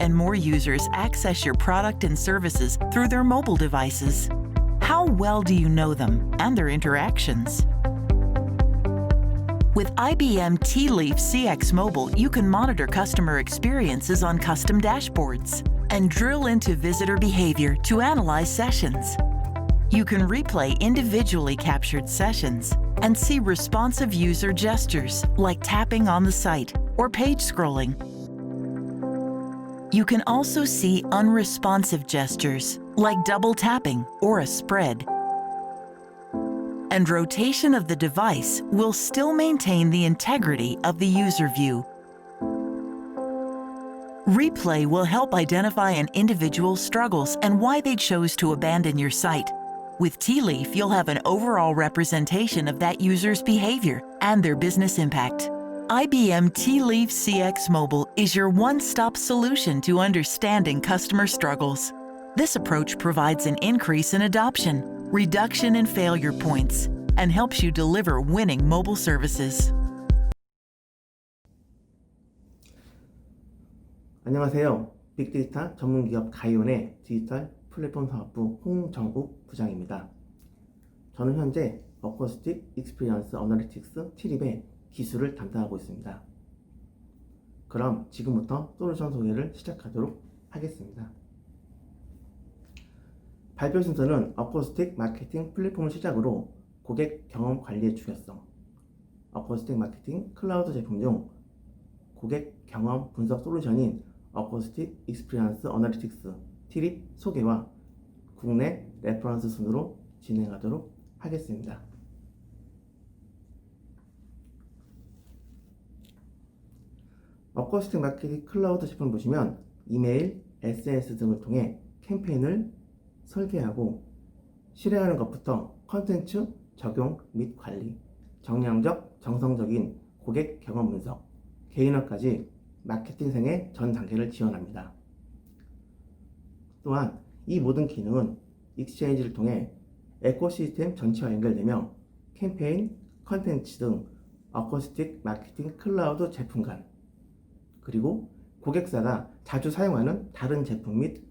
and more users access your product and services through their mobile devices. How well do you know them and their interactions? With IBM T-Leaf CX Mobile, you can monitor customer experiences on custom dashboards and drill into visitor behavior to analyze sessions. You can replay individually captured sessions and see responsive user gestures like tapping on the site or page scrolling. You can also see unresponsive gestures like double tapping or a spread. And rotation of the device will still maintain the integrity of the user view. Replay will help identify an individual's struggles and why they chose to abandon your site. With T-Leaf, you'll have an overall representation of that user's behavior and their business impact. IBM T-Leaf CX Mobile is your one-stop solution to understanding customer struggles. This approach provides an increase in adoption, reduction in failure points, and helps you deliver winning mobile services. 안녕하세요. 빅데이터 전문기업 가이온의 디지털 플랫폼 사업부 홍정욱 부장입니다. 저는 현재 어쿠스틱 익스피리언스 어널리틱스 T-Leaf의 기술을 담당하고 있습니다. 그럼 지금부터 솔루션 소개를 시작하도록 하겠습니다. 발표 순서는 어쿠스틱 마케팅 플랫폼을 시작으로 고객 경험 관리의 중요성, 어쿠스틱 마케팅 클라우드 제품 중 고객 경험 분석 솔루션인 어쿠스틱 익스피리언스 어널리틱스 T-Leaf 소개와 국내 레퍼런스 순으로 진행하도록 하겠습니다. 어쿠스틱 마케팅 클라우드 제품 보시면 이메일, SNS 등을 통해 캠페인을 설계하고 실행하는 것부터 컨텐츠 적용 및 관리, 정량적, 정성적인 고객 경험 분석, 개인화까지 마케팅생의 전 단계를 지원합니다. 또한 이 모든 기능은 익스체인지를 통해 에코시스템 전체와 연결되며 캠페인, 컨텐츠 등 어쿠스틱 마케팅 클라우드 제품 간, 그리고 고객사가 자주 사용하는 다른 제품 및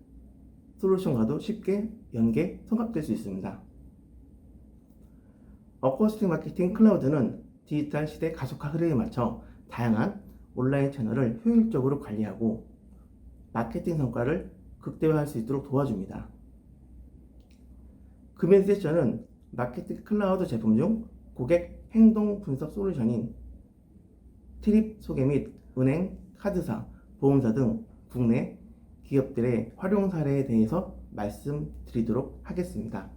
솔루션과도 쉽게 연계, 통합될 수 있습니다. 어쿠스틱 마케팅 클라우드는 디지털 시대 가속화 흐름에 맞춰 다양한 온라인 채널을 효율적으로 관리하고 마케팅 성과를 극대화할 수 있도록 도와줍니다. 금연 세션은 마케팅 클라우드 제품 중 고객 행동 분석 솔루션인 T-Leaf 소개 및 은행, 카드사, 보험사 등 국내 기업들의 활용 사례에 대해서 말씀드리도록 하겠습니다.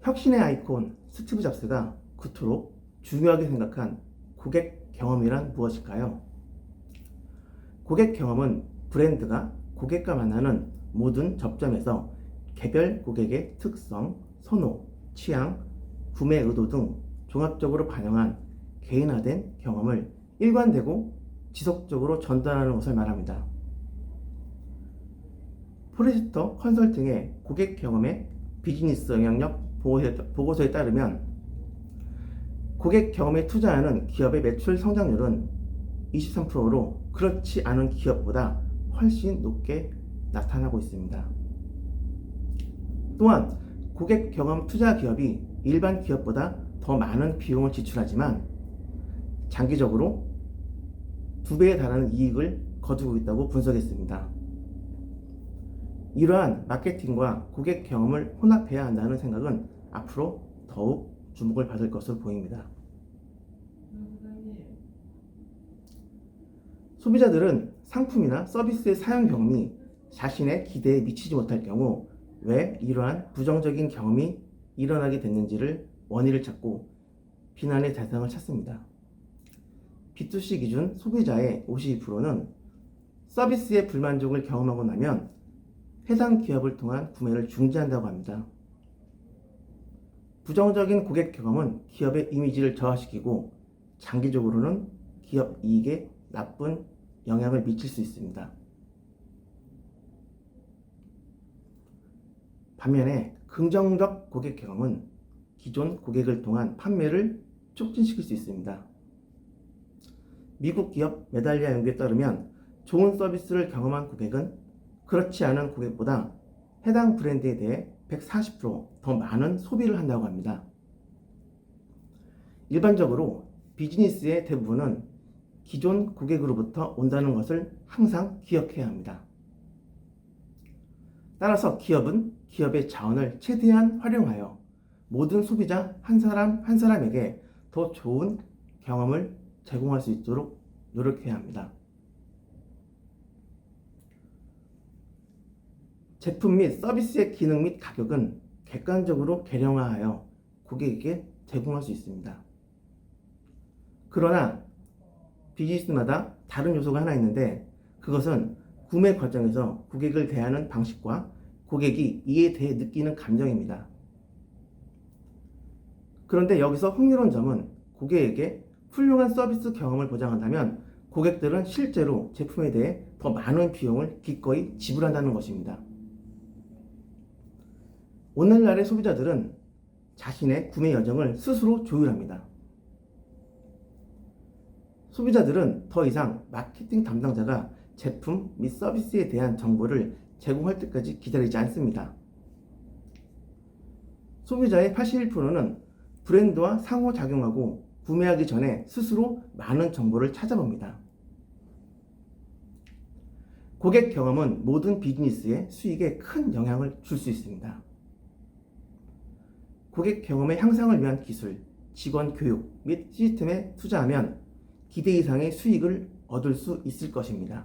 혁신의 아이콘 스티브 잡스가 그토록 중요하게 생각한 고객 경험이란 무엇일까요? 고객 경험은 브랜드가 고객과 만나는 모든 접점에서 개별 고객의 특성, 선호, 취향, 구매 의도 등 종합적으로 반영한 개인화된 경험을 일관되고 지속적으로 전달하는 것을 말합니다. 포레스터 컨설팅의 고객 경험의 비즈니스 영향력 보고서에 따르면 고객 경험에 투자하는 기업의 매출 성장률은 23%로 그렇지 않은 기업보다 훨씬 높게 나타나고 있습니다. 또한 고객 경험 투자 기업이 일반 기업보다 더 많은 비용을 지출하지만 장기적으로 2배에 달하는 이익을 거두고 있다고 분석했습니다. 이러한 마케팅과 고객 경험을 혼합해야 한다는 생각은 앞으로 더욱 주목을 받을 것으로 보입니다. 소비자들은 상품이나 서비스의 사용 경험이 자신의 기대에 미치지 못할 경우 왜 이러한 부정적인 경험이 일어나게 됐는지를 원인을 찾고 비난의 대상을 찾습니다. B2C 기준 소비자의 52%는 서비스의 불만족을 경험하고 나면 해당 기업을 통한 구매를 중지한다고 합니다. 부정적인 고객 경험은 기업의 이미지를 저하시키고 장기적으로는 기업 이익에 나쁜 영향을 미칠 수 있습니다. 반면에 긍정적 고객 경험은 기존 고객을 통한 판매를 촉진시킬 수 있습니다. 미국 기업 메달리아 연구에 따르면 좋은 서비스를 경험한 고객은 그렇지 않은 고객보다 해당 브랜드에 대해 140%더 많은 소비를 한다고 합니다. 일반적으로 비즈니스의 대부분은 기존 고객으로부터 온다는 것을 항상 기억해야 합니다. 따라서 기업은 기업의 자원을 최대한 활용하여 모든 소비자 한 사람 한 사람에게 더 좋은 경험을 제공할 수 있도록 노력해야 합니다. 제품 및 서비스의 기능 및 가격은 객관적으로 계량화하여 고객에게 제공할 수 있습니다. 그러나 비즈니스마다 다른 요소가 하나 있는데 그것은 구매 과정에서 고객을 대하는 방식과 고객이 이에 대해 느끼는 감정입니다. 그런데 여기서 흥미로운 점은 고객에게 훌륭한 서비스 경험을 보장한다면 고객들은 실제로 제품에 대해 더 많은 비용을 기꺼이 지불한다는 것입니다. 오늘날의 소비자들은 자신의 구매 여정을 스스로 조율합니다. 소비자들은 더 이상 마케팅 담당자가 제품 및 서비스에 대한 정보를 제공할 때까지 기다리지 않습니다. 소비자의 81%는 브랜드와 상호작용하고 구매하기 전에 스스로 많은 정보를 찾아봅니다. 고객 경험은 모든 비즈니스의 수익에 큰 영향을 줄 수 있습니다. 고객 경험의 향상을 위한 기술, 직원 교육 및 시스템에 투자하면 기대 이상의 수익을 얻을 수 있을 것입니다.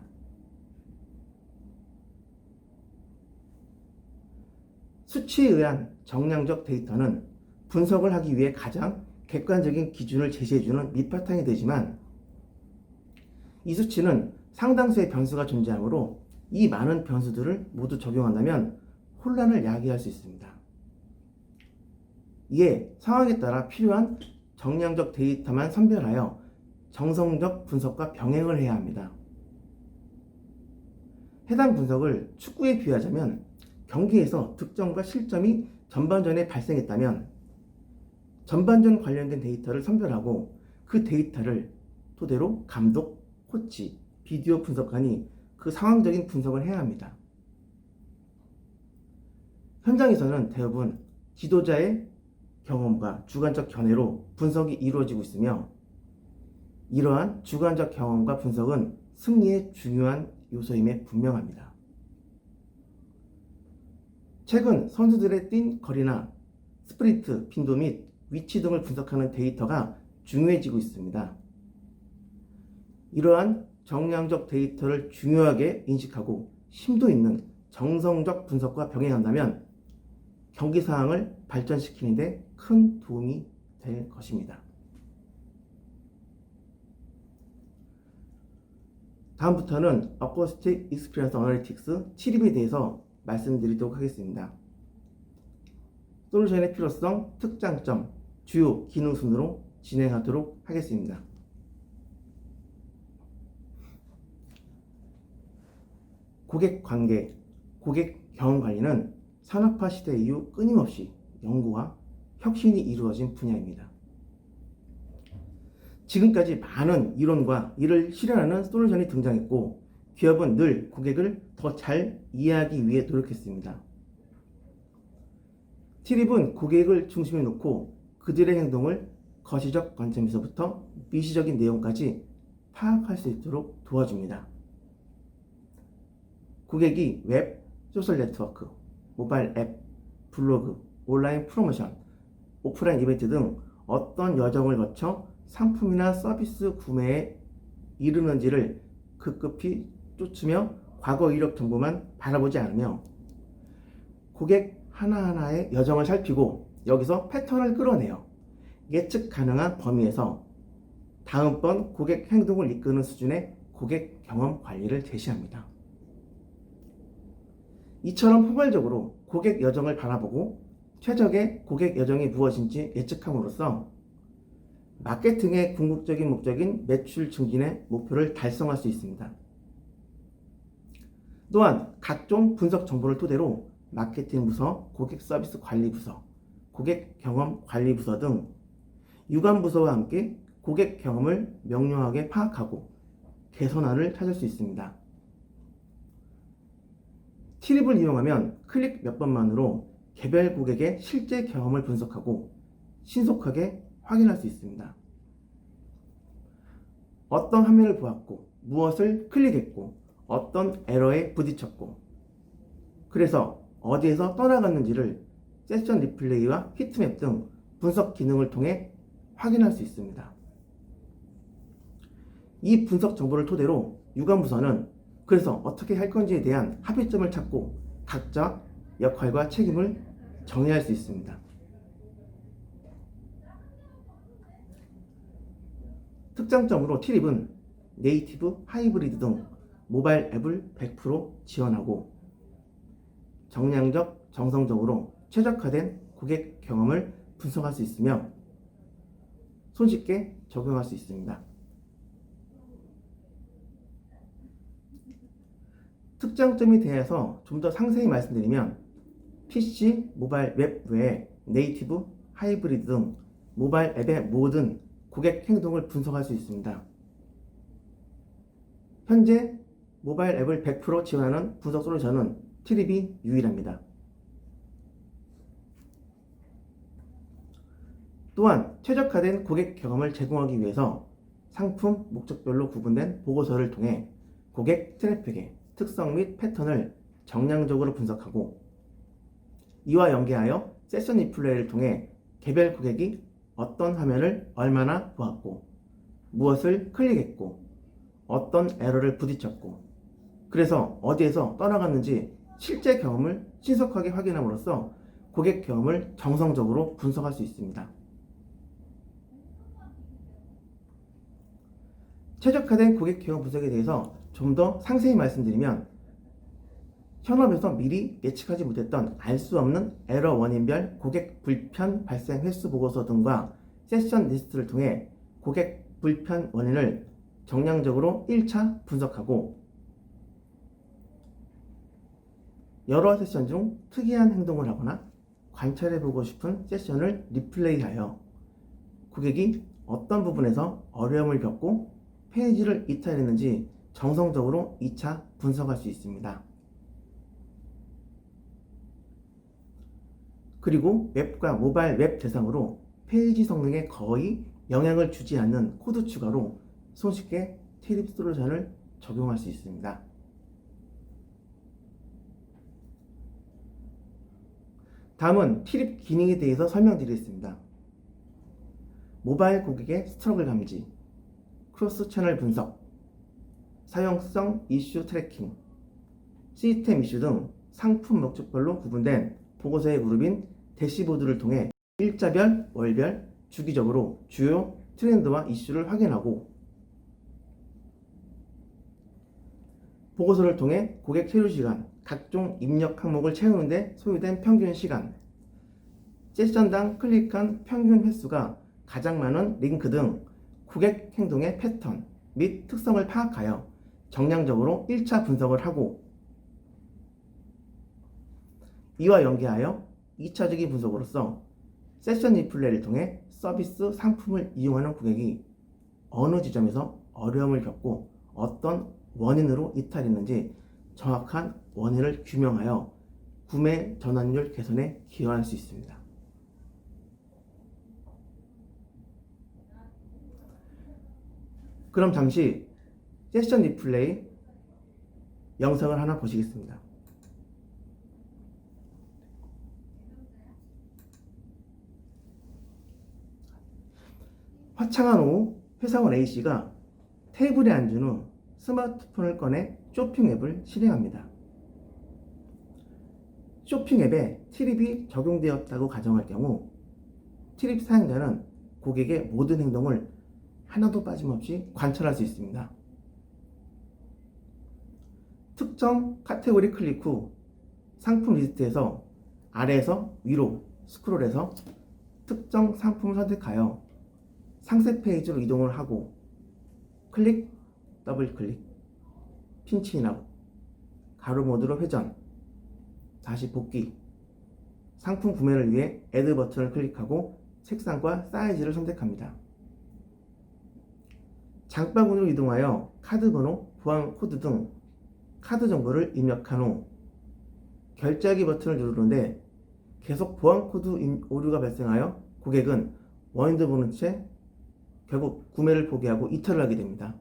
수치에 의한 정량적 데이터는 분석을 하기 위해 가장 객관적인 기준을 제시해주는 밑바탕이 되지만 이 수치는 상당수의 변수가 존재하므로 이 많은 변수들을 모두 적용한다면 혼란을 야기할 수 있습니다. 이에 상황에 따라 필요한 정량적 데이터만 선별하여 정성적 분석과 병행을 해야 합니다. 해당 분석을 축구에 비유하자면 경기에서 득점과 실점이 전반전에 발생했다면 전반전 관련된 데이터를 선별하고 그 데이터를 토대로 감독, 코치, 비디오 분석관이 그 상황적인 분석을 해야 합니다. 현장에서는 대부분 지도자의 경험과 주관적 견해로 분석이 이루어지고 있으며 이러한 주관적 경험과 분석은 승리의 중요한 요소임에 분명합니다. 최근 선수들의 뛴 거리나 스프린트, 빈도 및 위치 등을 분석하는 데이터가 중요해지고 있습니다. 이러한 정량적 데이터를 중요하게 인식하고 심도 있는 정성적 분석과 병행한다면 경기 상황을 발전시키는 데 큰 도움이 될 것입니다. 다음부터는 어쿠스틱 익스피리언스 어널리틱스 7입에 대해서 말씀드리도록 하겠습니다. 솔루션의 필요성, 특장점, 주요 기능 순으로 진행하도록 하겠습니다. 고객 관계, 고객 경험 관리는 산업화 시대 이후 끊임없이 연구와 혁신이 이루어진 분야입니다. 지금까지 많은 이론과 이를 실현하는 솔루션이 등장했고 기업은 늘 고객을 더 잘 이해하기 위해 노력했습니다. 티립은 고객을 중심에 놓고 그들의 행동을 거시적 관점에서부터 미시적인 내용까지 파악할 수 있도록 도와줍니다. 고객이 웹, 소셜 네트워크, 모바일 앱, 블로그, 온라인 프로모션, 오프라인 이벤트 등 어떤 여정을 거쳐 상품이나 서비스 구매에 이르는지를 급급히 쫓으며 과거 이력 정보만 바라보지 않으며 고객 하나하나의 여정을 살피고 여기서 패턴을 끌어내어 예측 가능한 범위에서 다음번 고객 행동을 이끄는 수준의 고객 경험 관리를 제시합니다. 이처럼 포괄적으로 고객 여정을 바라보고 최적의 고객 여정이 무엇인지 예측함으로써 마케팅의 궁극적인 목적인 매출 증진의 목표를 달성할 수 있습니다. 또한 각종 분석 정보를 토대로 마케팅 부서, 고객 서비스 관리 부서, 고객 경험 관리 부서 등 유관 부서와 함께 고객 경험을 명료하게 파악하고 개선안을 찾을 수 있습니다. 트립을 이용하면 클릭 몇 번만으로 개별 고객의 실제 경험을 분석하고 신속하게 확인할 수 있습니다. 어떤 화면을 보았고 무엇을 클릭했고 어떤 에러에 부딪혔고 그래서 어디에서 떠나갔는지를 세션 리플레이와 히트맵 등 분석 기능을 통해 확인할 수 있습니다. 이 분석 정보를 토대로 유관부서는 그래서 어떻게 할 건지에 대한 합의점을 찾고 각자 역할과 책임을 정의할 수 있습니다. 특장점으로 트립은 네이티브, 하이브리드 등 모바일 앱을 100% 지원하고 정량적, 정성적으로 최적화된 고객 경험을 분석할 수 있으며 손쉽게 적용할 수 있습니다. 특장점에 대해서 좀 더 상세히 말씀드리면 PC, 모바일 웹 외에 네이티브, 하이브리드 등 모바일 앱의 모든 고객 행동을 분석할 수 있습니다. 현재 모바일 앱을 100% 지원하는 분석 솔루션은 트립이 유일합니다. 또한 최적화된 고객 경험을 제공하기 위해서 상품, 목적별로 구분된 보고서를 통해 고객 트래픽의 특성 및 패턴을 정량적으로 분석하고 이와 연계하여 세션 리플레이를 통해 개별 고객이 어떤 화면을 얼마나 보았고 무엇을 클릭했고 어떤 에러를 부딪혔고 그래서 어디에서 떠나갔는지 실제 경험을 신속하게 확인함으로써 고객 경험을 정성적으로 분석할 수 있습니다. 최적화된 고객 경험 분석에 대해서 좀 더 상세히 말씀드리면 현업에서 미리 예측하지 못했던 알 수 없는 에러 원인별 고객 불편 발생 횟수 보고서 등과 세션 리스트를 통해 고객 불편 원인을 정량적으로 1차 분석하고 여러 세션 중 특이한 행동을 하거나 관찰해보고 싶은 세션을 리플레이하여 고객이 어떤 부분에서 어려움을 겪고 페이지를 이탈했는지 정성적으로 2차 분석할 수 있습니다. 그리고 웹과 모바일 웹 대상으로 페이지 성능에 거의 영향을 주지 않는 코드 추가로 손쉽게 트립 솔루션을 적용할 수 있습니다. 다음은 트립 기능에 대해서 설명드리겠습니다. 모바일 고객의 스트러글 감지, 크로스 채널 분석, 사용성 이슈 트래킹, 시스템 이슈 등 상품 목적별로 구분된 보고서의 그룹인 대시보드를 통해 일자별, 월별, 주기적으로 주요 트렌드와 이슈를 확인하고 보고서를 통해 고객 체류 시간, 각종 입력 항목을 채우는 데 소요된 평균 시간, 세션당 클릭한 평균 횟수가 가장 많은 링크 등 고객 행동의 패턴 및 특성을 파악하여 정량적으로 1차 분석을 하고 이와 연계하여 2차적인 분석으로서 세션 리플레이를 통해 서비스 상품을 이용하는 고객이 어느 지점에서 어려움을 겪고 어떤 원인으로 이탈했는지 정확한 원인을 규명하여 구매 전환율 개선에 기여할 수 있습니다. 그럼 잠시 세션 리플레이 영상을 하나 보시겠습니다. 화창한 오후 회사원 A씨가 테이블에 앉은 후 스마트폰을 꺼내 쇼핑 앱을 실행합니다. 쇼핑 앱에 트립이 적용되었다고 가정할 경우 트립 사용자는 고객의 모든 행동을 하나도 빠짐없이 관찰할 수 있습니다. 특정 카테고리 클릭 후 상품 리스트에서 아래에서 위로 스크롤해서 특정 상품을 선택하여 상세 페이지로 이동을 하고 클릭, 더블 클릭, 핀치 인아웃, 가로 모드로 회전, 다시 복귀, 상품 구매를 위해 애드 버튼을 클릭하고 색상과 사이즈를 선택합니다. 장바구니로 이동하여 카드 번호, 보안 코드 등 카드 정보를 입력한 후 결제하기 버튼을 누르는데 계속 보안 코드 오류가 발생하여 고객은 원인도 모른 채 결국 구매를 포기하고 이탈을 하게 됩니다.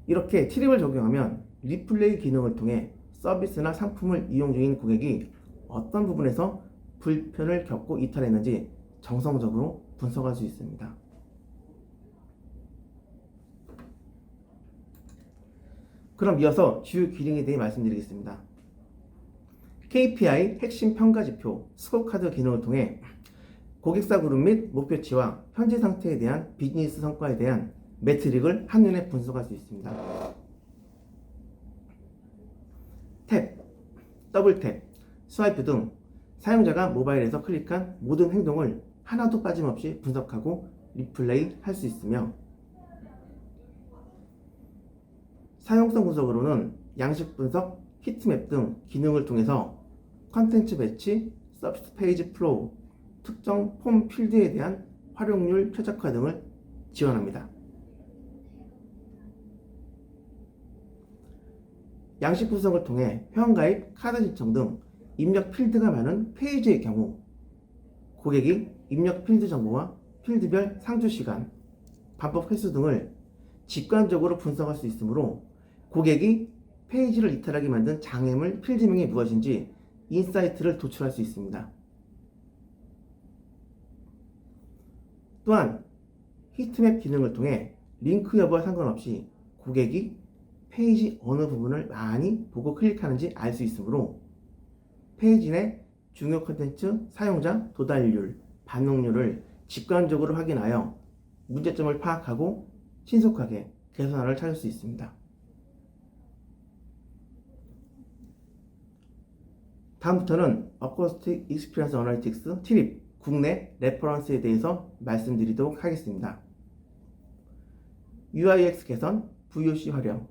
이렇게 트립을 적용하면 리플레이 기능을 통해 서비스나 상품을 이용 중인 고객이 어떤 부분에서 불편을 겪고 이탈했는지 정성적으로 분석할 수 있습니다. 그럼 이어서 주요 기능에 대해 말씀드리겠습니다. KPI 핵심 평가 지표 스코어카드 기능을 통해 고객사 그룹 및 목표치와 현재 상태에 대한 비즈니스 성과에 대한 매트릭을 한눈에 분석할 수 있습니다. 탭, 더블 탭, 스와이프 등 사용자가 모바일에서 클릭한 모든 행동을 하나도 빠짐없이 분석하고 리플레이 할 수 있으며 사용성 분석으로는 양식 분석, 히트맵 등 기능을 통해서 컨텐츠 배치, 서비스 페이지 플로우, 특정 폼 필드에 대한 활용률 최적화 등을 지원합니다. 양식 분석을 통해 회원가입, 카드 신청 등 입력 필드가 많은 페이지의 경우 고객이 입력 필드 정보와 필드별 상주 시간, 반복 횟수 등을 직관적으로 분석할 수 있으므로 고객이 페이지를 이탈하게 만든 장애물 필드명이 무엇인지 인사이트를 도출할 수 있습니다. 또한 히트맵 기능을 통해 링크 여부와 상관없이 고객이 페이지 어느 부분을 많이 보고 클릭하는지 알 수 있으므로 페이지 내 중요 콘텐츠 사용자 도달률, 반응률을 직관적으로 확인하여 문제점을 파악하고 신속하게 개선안을 찾을 수 있습니다. 다음부터는 어쿠스틱 익스피리언스 어널리틱스 트립 국내 레퍼런스에 대해서 말씀드리도록 하겠습니다. UI/UX 개선, VOC 활용,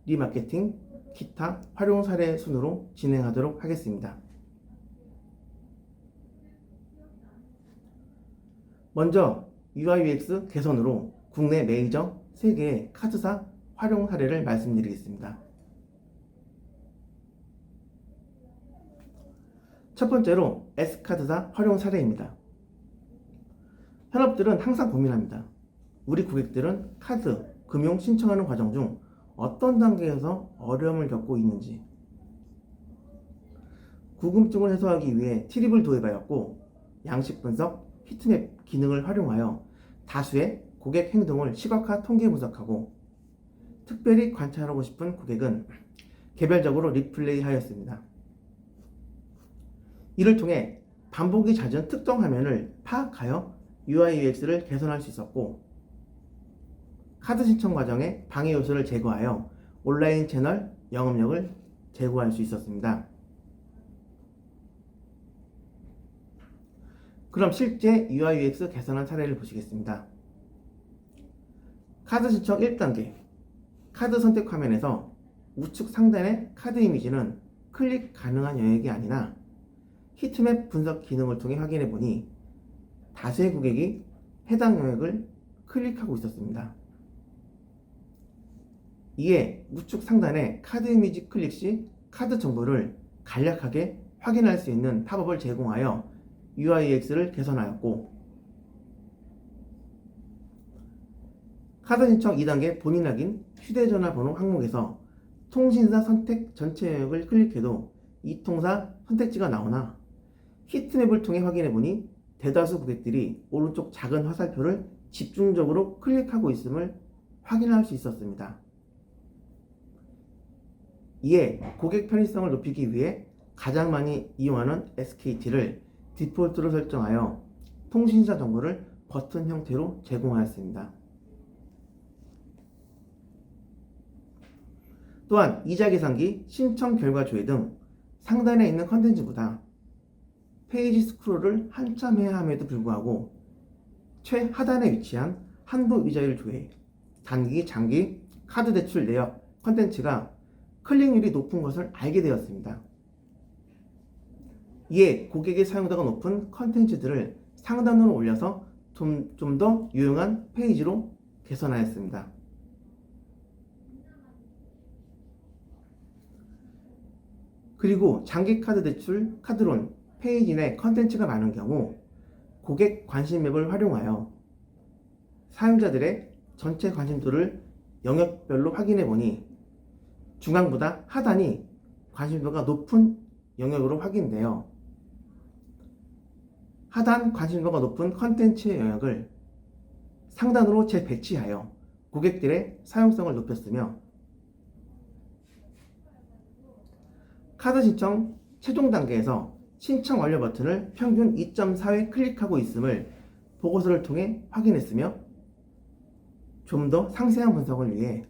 리마케팅, 기타 활용 사례 순으로 진행하도록 하겠습니다. 먼저 UI/UX 개선으로 국내 메이저 3개의 카드사 활용 사례를 말씀드리겠습니다. 첫 번째로 S카드사 활용 사례입니다. 현업들은 항상 고민합니다. 우리 고객들은 카드, 금융 신청하는 과정 중 어떤 단계에서 어려움을 겪고 있는지 궁금증을 해소하기 위해 트립을 도입하였고 양식 분석, 히트맵 기능을 활용하여 다수의 고객 행동을 시각화 통계 분석하고 특별히 관찰하고 싶은 고객은 개별적으로 리플레이 하였습니다. 이를 통해 반복이 잦은 특정 화면을 파악하여 UI/UX를 개선할 수 있었고 카드 신청 과정의 방해 요소를 제거하여 온라인 채널 영업력을 제고할 수 있었습니다. 그럼 실제 UI/UX 개선한 사례를 보시겠습니다. 카드 신청 1단계 카드 선택 화면에서 우측 상단의 카드 이미지는 클릭 가능한 영역이 아니나 히트맵 분석 기능을 통해 확인해 보니 다수의 고객이 해당 영역을 클릭하고 있었습니다. 이에 우측 상단의 카드 이미지 클릭 시 카드 정보를 간략하게 확인할 수 있는 팝업을 제공하여 UI/UX를 개선하였고 카드 신청 2단계 본인 확인 휴대전화 번호 항목에서 통신사 선택 전체 영역을 클릭해도 이 통사 선택지가 나오나 히트맵을 통해 확인해보니 대다수 고객들이 오른쪽 작은 화살표를 집중적으로 클릭하고 있음을 확인할 수 있었습니다. 이에 고객 편의성을 높이기 위해 가장 많이 이용하는 SKT를 디폴트로 설정하여 통신사 정보를 버튼 형태로 제공하였습니다. 또한 이자 계산기, 신청 결과 조회 등 상단에 있는 컨텐츠보다 페이지 스크롤을 한참 해야 함에도 불구하고 최하단에 위치한 한도 이자율 조회, 단기, 장기, 카드 대출 내역 컨텐츠가 클릭률이 높은 것을 알게 되었습니다. 이에 고객의 사용도가 높은 컨텐츠들을 상단으로 올려서 좀 더 유용한 페이지로 개선하였습니다. 그리고 장기 카드 대출, 카드론, 페이지 내 컨텐츠가 많은 경우 고객 관심 맵을 활용하여 사용자들의 전체 관심도를 영역별로 확인해 보니 중앙보다 하단이 관심도가 높은 영역으로 확인되어 하단 관심도가 높은 컨텐츠의 영역을 상단으로 재배치하여 고객들의 사용성을 높였으며 카드 신청 최종 단계에서 신청 완료 버튼을 평균 2.4회 클릭하고 있음을 보고서를 통해 확인했으며 좀 더 상세한 분석을 위해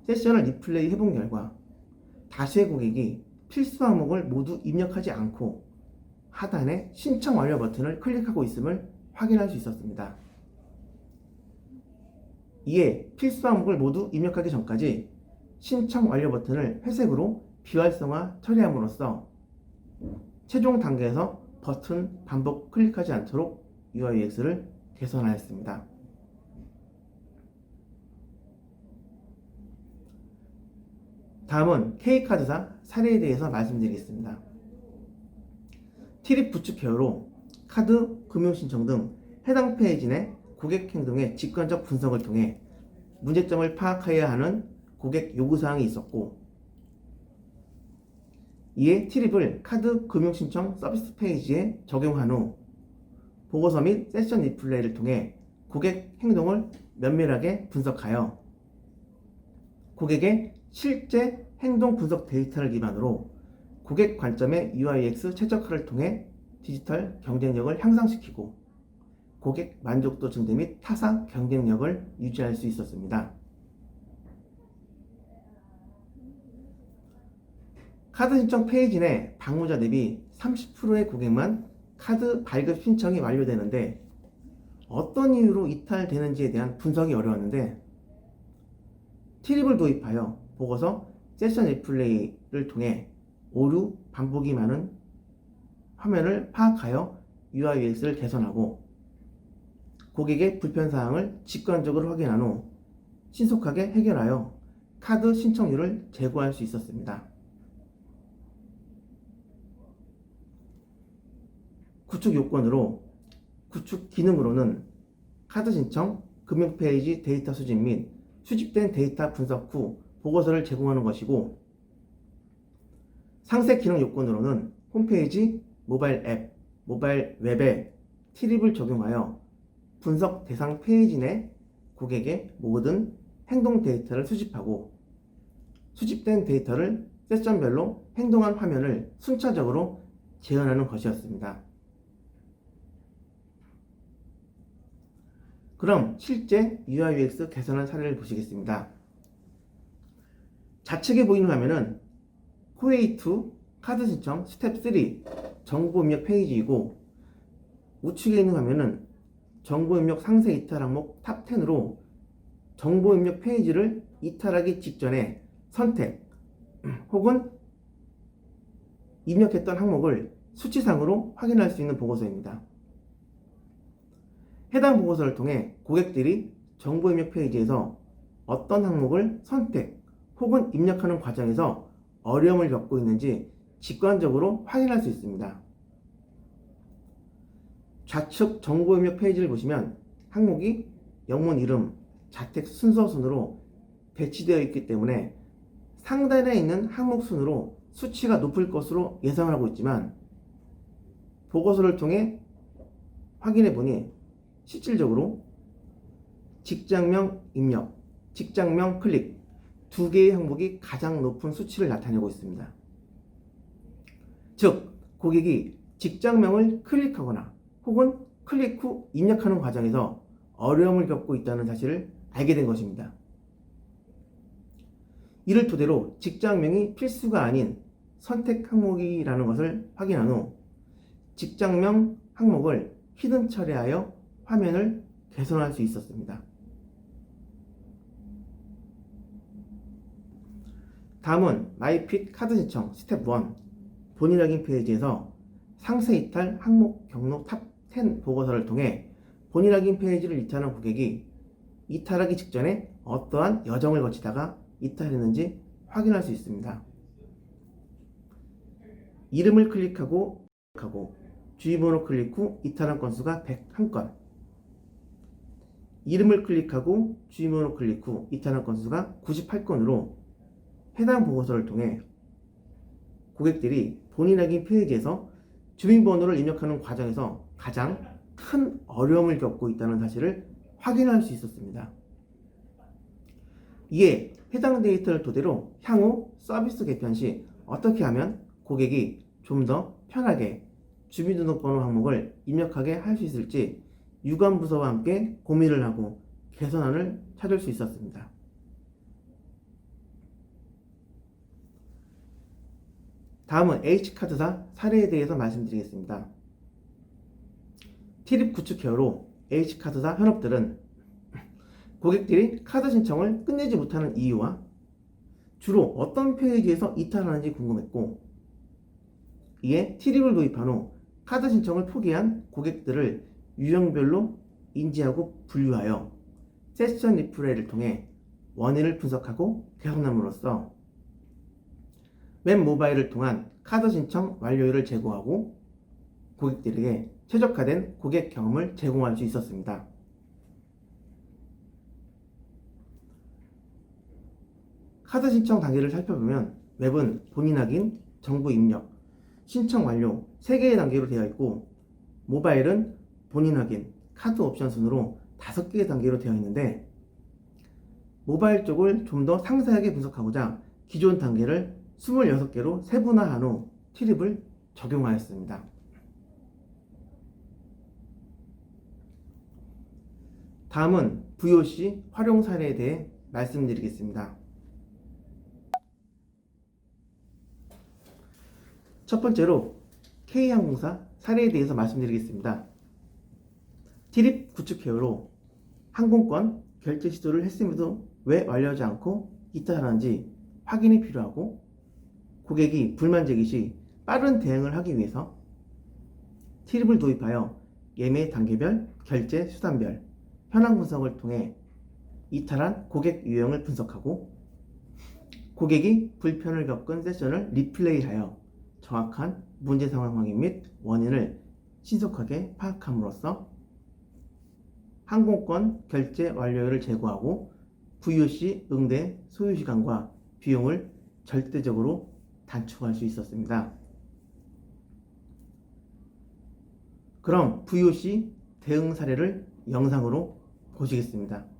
세션을 리플레이 해본 결과 다수의 고객이 필수 항목을 모두 입력하지 않고 하단에 신청 완료 버튼을 클릭하고 있음을 확인할 수 있었습니다. 이에 필수 항목을 모두 입력하기 전까지 신청 완료 버튼을 회색으로 비활성화 처리함으로써 최종 단계에서 버튼 반복 클릭하지 않도록 UI/UX를 개선하였습니다. 다음은 K카드사 사례에 대해서 말씀드리겠습니다. 티립 구축 케어로 카드, 금융신청 등 해당 페이지 내 고객 행동의 직관적 분석을 통해 문제점을 파악해야 하는 고객 요구사항이 있었고, 이에 티립을 카드 금융신청 서비스 페이지에 적용한 후 보고서 및 세션 리플레이를 통해 고객 행동을 면밀하게 분석하여 고객의 실제 행동 분석 데이터를 기반으로 고객 관점의 UI/UX 최적화를 통해 디지털 경쟁력을 향상시키고 고객 만족도 증대 및 타사 경쟁력을 유지할 수 있었습니다. 카드 신청 페이지 내 방문자 대비 30%의 고객만 카드 발급 신청이 완료되는데 어떤 이유로 이탈되는지에 대한 분석이 어려웠는데 티립을 도입하여 보고서 세션 리플레이를 통해 오류 반복이 많은 화면을 파악하여 UI/UX를 개선하고 고객의 불편사항을 직관적으로 확인한 후 신속하게 해결하여 카드 신청률을 제고할 수 있었습니다. 구축 요건으로 구축 기능으로는 카드 신청, 금융 페이지 데이터 수집 및 수집된 데이터 분석 후 보고서를 제공하는 것이고, 상세 기능 요건으로는 홈페이지, 모바일 앱, 모바일 웹에 티립을 적용하여 분석 대상 페이지 내 고객의 모든 행동 데이터를 수집하고 수집된 데이터를 세션별로 행동한 화면을 순차적으로 재현하는 것이었습니다. 그럼 실제 UI/UX 개선한 사례를 보시겠습니다. 좌측에 보이는 화면은 코웨이2 카드 신청 스텝 3 정보 입력 페이지이고, 우측에 있는 화면은 정보 입력 상세 이탈 항목 탑 10으로 정보 입력 페이지를 이탈하기 직전에 선택 혹은 입력했던 항목을 수치상으로 확인할 수 있는 보고서입니다. 해당 보고서를 통해 고객들이 정보 입력 페이지에서 어떤 항목을 선택 혹은 입력하는 과정에서 어려움을 겪고 있는지 직관적으로 확인할 수 있습니다. 좌측 정보 입력 페이지를 보시면 항목이 영문 이름, 자택 순서 순으로 배치되어 있기 때문에 상단에 있는 항목 순으로 수치가 높을 것으로 예상을 하고 있지만, 보고서를 통해 확인해 보니 실질적으로 직장명 입력, 직장명 클릭 두 개의 항목이 가장 높은 수치를 나타내고 있습니다. 즉, 고객이 직장명을 클릭하거나 혹은 클릭 후 입력하는 과정에서 어려움을 겪고 있다는 사실을 알게 된 것입니다. 이를 토대로 직장명이 필수가 아닌 선택 항목이라는 것을 확인한 후 직장명 항목을 히든 처리하여 화면을 개선할 수 있었습니다. 다음은 마이핏 카드 신청 스텝 1 본인 확인 페이지에서 상세 이탈 항목 경로 탑 10 보고서를 통해 본인 확인 페이지를 이탈한 고객이 이탈하기 직전에 어떠한 여정을 거치다가 이탈했는지 확인할 수 있습니다. 이름을 클릭하고 주의번호 클릭 후 이탈한 건수가 101건, 이름을 클릭하고 주의번호 클릭 후 이탈한 건수가 98건으로 해당 보고서를 통해 고객들이 본인 확인 페이지에서 주민번호를 입력하는 과정에서 가장 큰 어려움을 겪고 있다는 사실을 확인할 수 있었습니다. 이에 해당 데이터를 토대로 향후 서비스 개편 시 어떻게 하면 고객이 좀 더 편하게 주민등록번호 항목을 입력하게 할 수 있을지 유관부서와 함께 고민을 하고 개선안을 찾을 수 있었습니다. 다음은 H카드사 사례에 대해서 말씀드리겠습니다. 티립 구축 케어로 H카드사 현업들은 고객들이 카드 신청을 끝내지 못하는 이유와 주로 어떤 페이지에서 이탈하는지 궁금했고, 이에 티립을 도입한 후 카드 신청을 포기한 고객들을 유형별로 인지하고 분류하여 세션 리플레이를 통해 원인을 분석하고 개선함으로써 웹 모바일을 통한 카드 신청 완료율을 제고하고 고객들에게 최적화된 고객 경험을 제공할 수 있었습니다. 카드 신청 단계를 살펴보면 웹은 본인 확인, 정보 입력, 신청 완료 3개의 단계로 되어 있고, 모바일은 본인 확인, 카드 옵션 순으로 5개의 단계로 되어 있는데, 모바일 쪽을 좀 더 상세하게 분석하고자 기존 단계를 26개로 세분화한 후 티립을 적용하였습니다. 다음은 VOC 활용 사례에 대해 말씀드리겠습니다. 첫 번째로 K항공사 사례에 대해서 말씀드리겠습니다. 티립 구축 케어로 항공권 결제 시도를 했음에도 왜 완료하지 않고 이탈하는지 확인이 필요하고, 고객이 불만 제기 시 빠른 대응을 하기 위해서 티립을 도입하여 예매 단계별, 결제 수단별, 현황 분석을 통해 이탈한 고객 유형을 분석하고, 고객이 불편을 겪은 세션을 리플레이하여 정확한 문제 상황 확인 및 원인을 신속하게 파악함으로써 항공권 결제 완료율을 제고하고 VOC 응대 소요 시간과 비용을 절대적으로 단축할 수 있었습니다. 그럼 VOC 대응 사례를 영상으로 보시겠습니다.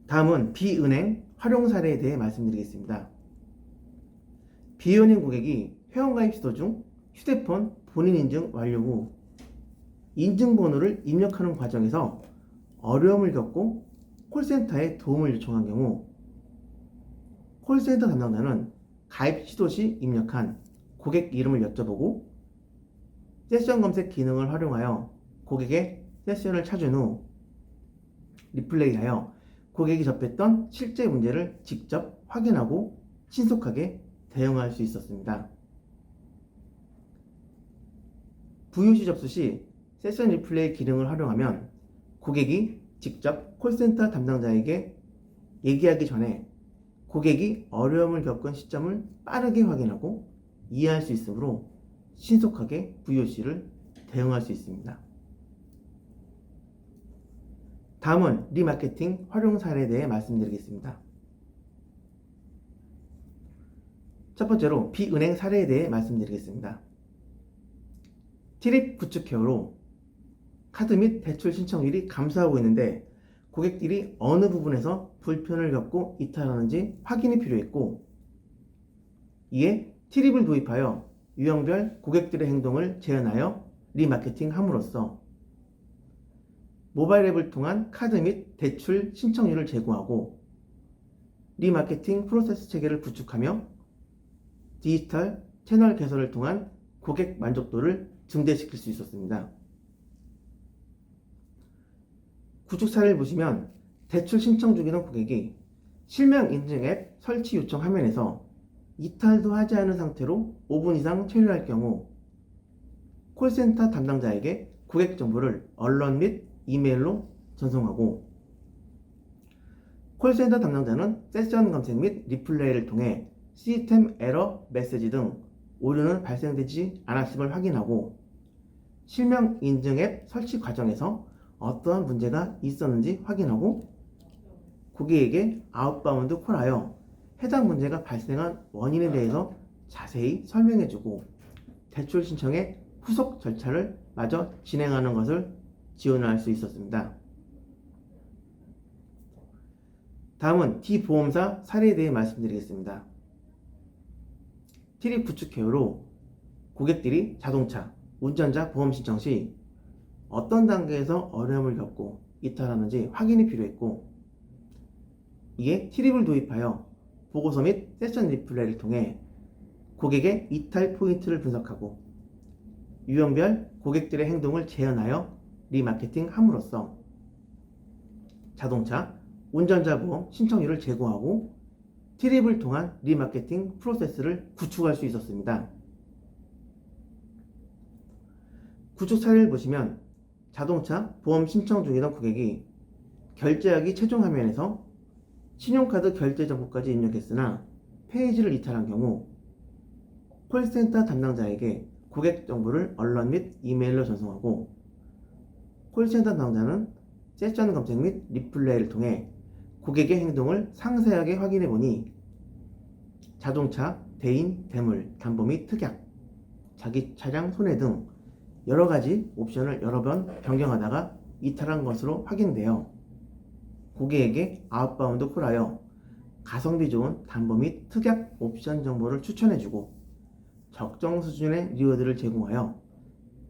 다음은 비은행 활용 사례에 대해 말씀드리겠습니다. 비은행 고객이 회원가입 시도 중 휴대폰 본인 인증 완료 후 인증번호를 입력하는 과정에서 어려움을 겪고 콜센터에 도움을 요청한 경우 콜센터 담당자는 가입 시도 시 입력한 고객 이름을 여쭤보고 세션 검색 기능을 활용하여 고객의 세션을 찾은 후 리플레이하여 고객이 접했던 실제 문제를 직접 확인하고 신속하게 대응할 수 있었습니다. VOC 접수 시 세션 리플레이 기능을 활용하면 고객이 직접 콜센터 담당자에게 얘기하기 전에 고객이 어려움을 겪은 시점을 빠르게 확인하고 이해할 수 있으므로 신속하게 VOC를 대응할 수 있습니다. 다음은 리마케팅 활용 사례에 대해 말씀드리겠습니다. 첫 번째로 비은행 사례에 대해 말씀드리겠습니다. 티립 구축 케어로 카드 및 대출 신청률이 감소하고 있는데 고객들이 어느 부분에서 불편을 겪고 이탈하는지 확인이 필요했고, 이에 티립을 도입하여 유형별 고객들의 행동을 재현하여 리마케팅함으로써 모바일 앱을 통한 카드 및 대출 신청률을 제고하고 리마케팅 프로세스 체계를 구축하며 디지털 채널 개설을 통한 고객 만족도를 증대시킬 수 있었습니다. 구축 사례를 보시면 대출 신청 중이던 고객이 실명 인증 앱 설치 요청 화면에서 이탈도 하지 않은 상태로 5분 이상 체류할 경우 콜센터 담당자에게 고객 정보를 언론 및 이메일로 전송하고 콜센터 담당자는 세션 검색 및 리플레이를 통해 시스템 에러 메시지 등 오류는 발생되지 않았음을 확인하고 실명 인증 앱 설치 과정에서 어떠한 문제가 있었는지 확인하고 고객에게 아웃바운드 콜하여 해당 문제가 발생한 원인에 대해서 자세히 설명해주고 대출 신청의 후속 절차를 마저 진행하는 것을 지원할 수 있었습니다. 다음은 D보험사 사례에 대해 말씀드리겠습니다. 티립 구축 케어로 고객들이 자동차, 운전자 보험 신청 시 어떤 단계에서 어려움을 겪고 이탈하는지 확인이 필요했고, 이에 티립을 도입하여 보고서 및 세션 리플레이를 통해 고객의 이탈 포인트를 분석하고 유형별 고객들의 행동을 재현하여 리마케팅함으로써 자동차, 운전자 보험 신청률을 제고하고 티립을 통한 리마케팅 프로세스를 구축할 수 있었습니다. 구축 사례를 보시면 자동차 보험 신청 중이던 고객이 결제하기 최종 화면에서 신용카드 결제 정보까지 입력했으나 페이지를 이탈한 경우 콜센터 담당자에게 고객 정보를 언론 및 이메일로 전송하고 콜센터 담당자는 세션 검색 및 리플레이를 통해 고객의 행동을 상세하게 확인해 보니 자동차, 대인, 대물, 담보 및 특약, 자기 차량 손해 등 여러 가지 옵션을 여러 번 변경하다가 이탈한 것으로 확인되어 고객에게 아웃바운드 콜하여 가성비 좋은 담보 및 특약 옵션 정보를 추천해주고 적정 수준의 리워드를 제공하여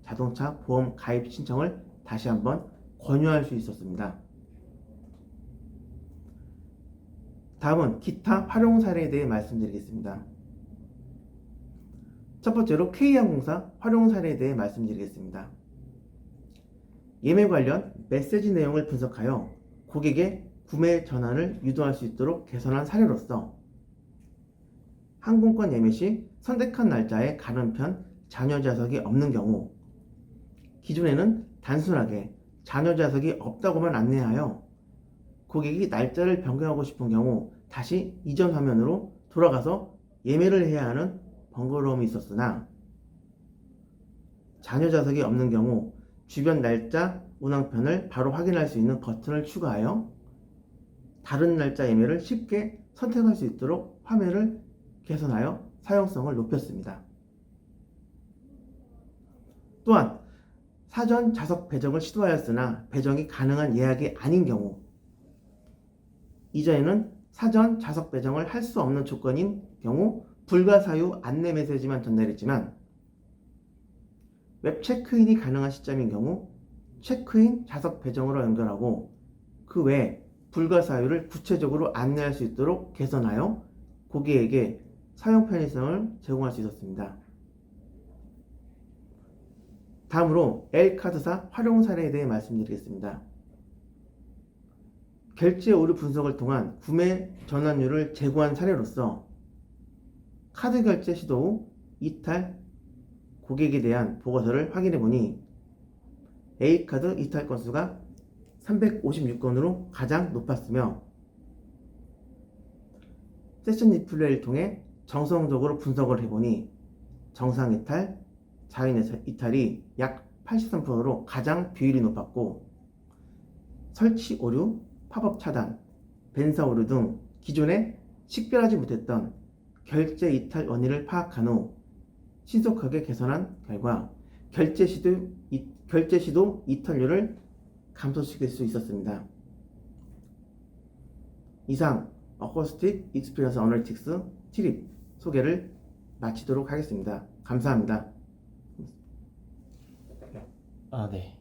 자동차 보험 가입 신청을 다시 한번 권유할 수 있었습니다. 다음은 기타 활용 사례에 대해 말씀드리겠습니다. 첫 번째로 K항공사 활용 사례에 대해 말씀드리겠습니다. 예매 관련 메시지 내용을 분석하여 고객의 구매 전환을 유도할 수 있도록 개선한 사례로서 항공권 예매 시 선택한 날짜에 가름편 잔여 좌석이 없는 경우 기존에는 단순하게 잔여 좌석이 없다고만 안내하여 고객이 날짜를 변경하고 싶은 경우 다시 이전 화면으로 돌아가서 예매를 해야 하는 번거로움이 있었으나 잔여 좌석이 없는 경우 주변 날짜 운항편을 바로 확인할 수 있는 버튼을 추가하여 다른 날짜 예매를 쉽게 선택할 수 있도록 화면을 개선하여 사용성을 높였습니다. 또한 사전 좌석 배정을 시도하였으나 배정이 가능한 예약이 아닌 경우 이전에는 사전 자석 배정을 할 수 없는 조건인 경우 불가사유 안내 메시지만 전달했지만 웹 체크인이 가능한 시점인 경우 체크인 자석 배정으로 연결하고 그 외에 불가사유를 구체적으로 안내할 수 있도록 개선하여 고객에게 사용 편의성을 제공할 수 있었습니다. 다음으로 L카드사 활용 사례에 대해 말씀드리겠습니다. 결제 오류 분석을 통한 구매 전환율을 제고한 사례로서 카드 결제 시도 후 이탈 고객에 대한 보고서를 확인해 보니 A카드 이탈 건수가 356건으로 가장 높았으며 세션 리플레이를 통해 정성적으로 분석을 해보니 정상 이탈, 자연 이탈이 약 83%로 가장 비율이 높았고 설치 오류, 팝업 차단, 벤사 오류 등 기존에 식별하지 못했던 결제 이탈 원인을 파악한 후 신속하게 개선한 결과 결제 시도 이탈률을 감소시킬 수 있었습니다. 이상 어쿠스틱 익스피리언스 어널틱스 티립 소개를 마치도록 하겠습니다. 감사합니다. 네.